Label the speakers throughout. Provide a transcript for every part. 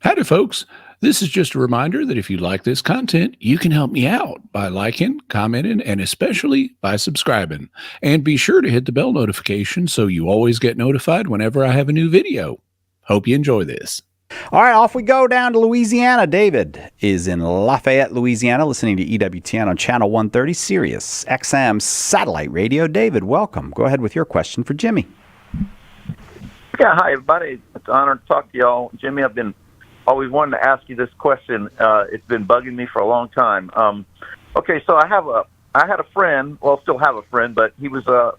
Speaker 1: Howdy, folks. This is just a reminder that if you like this content, you can help me out by liking, commenting, and especially by subscribing. And be sure to hit the bell notification so you always get notified whenever I have a new video. Hope you enjoy this.
Speaker 2: All right, off we go down to Louisiana. David is in Lafayette, Louisiana, listening to EWTN on Channel 130, Sirius XM Satellite Radio. David, welcome. Go ahead with your question for Jimmy.
Speaker 3: Yeah, hi, everybody. It's an honor to talk to y'all. Jimmy, I've been always wanted to ask you this question. It's been bugging me for a long time. Okay, so I had a friend, well, still have a friend, but he was a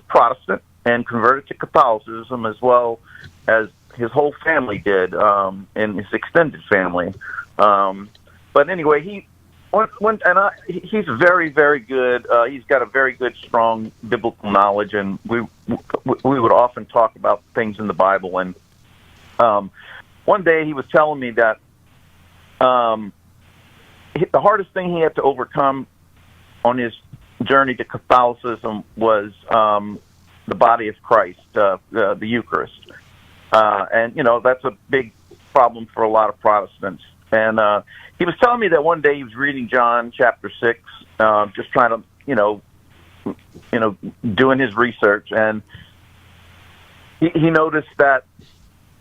Speaker 3: Protestant and converted to Catholicism as well as his whole family did, and his extended family. But anyway, he's very, very good. He's got a very good, strong biblical knowledge, and we would often talk about things in the Bible. And one day he was telling me that the hardest thing he had to overcome on his journey to Catholicism was the body of Christ, the Eucharist. And, that's a big problem for a lot of Protestants. And he was telling me that one day he was reading John chapter 6, just trying to, doing his research. And he noticed that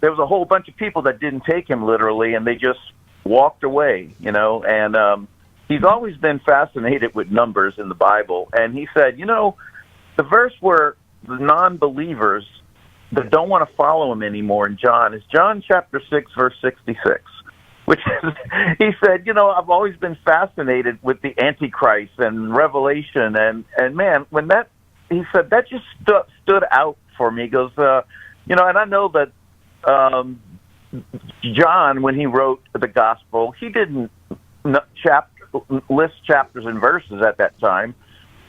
Speaker 3: there was a whole bunch of people that didn't take him literally, and they just walked away, And he's always been fascinated with numbers in the Bible. And he said, the verse where the non-believers that don't want to follow him anymore in John is John chapter 6, verse 66, which is, he said, I've always been fascinated with the Antichrist and Revelation. And man, when he said that just stood out for me. He goes, and I know that John, when he wrote the gospel, he didn't list chapters and verses at that time.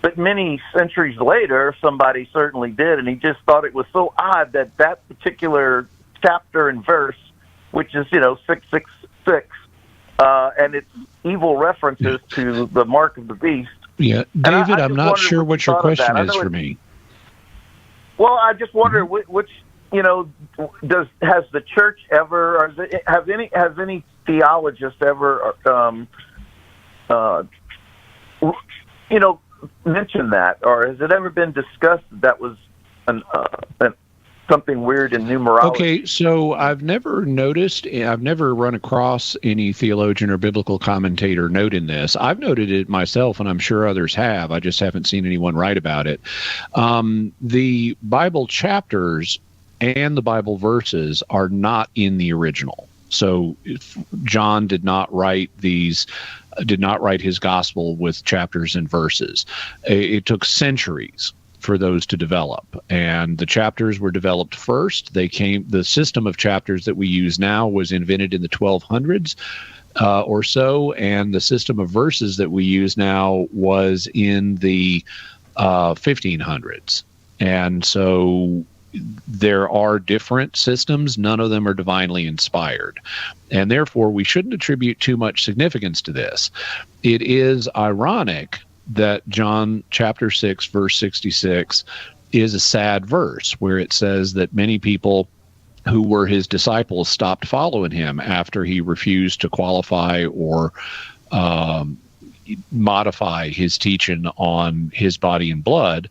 Speaker 3: But many centuries later, somebody certainly did, and he just thought it was so odd that particular chapter and verse, which is 666, and it's evil references to the mark of the beast.
Speaker 1: Yeah, David, I'm not sure what your question is for me.
Speaker 3: Well, I just wonder which has the church ever, or has any theologist ever, mentioned that, or has it ever been discussed that was something weird in numerology?
Speaker 1: Okay, so I've never run across any theologian or biblical commentator noting this. I've noted it myself, and I'm sure others have. I just haven't seen anyone write about it. The Bible chapters and the Bible verses are not in the original. So John did not write his gospel with chapters and verses. It took centuries for those to develop, and the chapters were developed first. The system of chapters that we use now was invented in the 1200s or so, and the system of verses that we use now was in the 1500s. And so there are different systems. None of them are divinely inspired. And therefore, we shouldn't attribute too much significance to this. It is ironic that John chapter 6, verse 66 is a sad verse where it says that many people who were his disciples stopped following him after he refused to qualify or modify his teaching on his body and blood.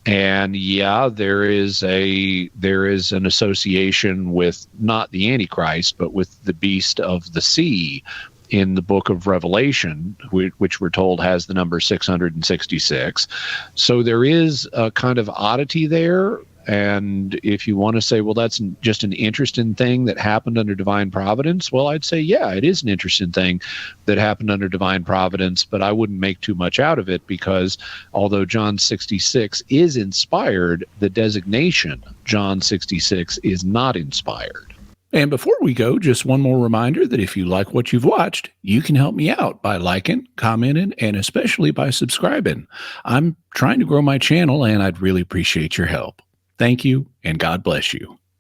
Speaker 1: And yeah, there is an association with not the Antichrist, but with the beast of the sea in the book of Revelation, which we're told has the number 666. So there is a kind of oddity there. And if you want to say, well, that's just an interesting thing that happened under divine providence, well, I'd say, yeah, it is an interesting thing that happened under divine providence, but I wouldn't make too much out of it because although John 66 is inspired, the designation John 66 is not inspired. And before we go, just one more reminder that if you like what you've watched, you can help me out by liking, commenting, and especially by subscribing. I'm trying to grow my channel, and I'd really appreciate your help. Thank you, and God bless you.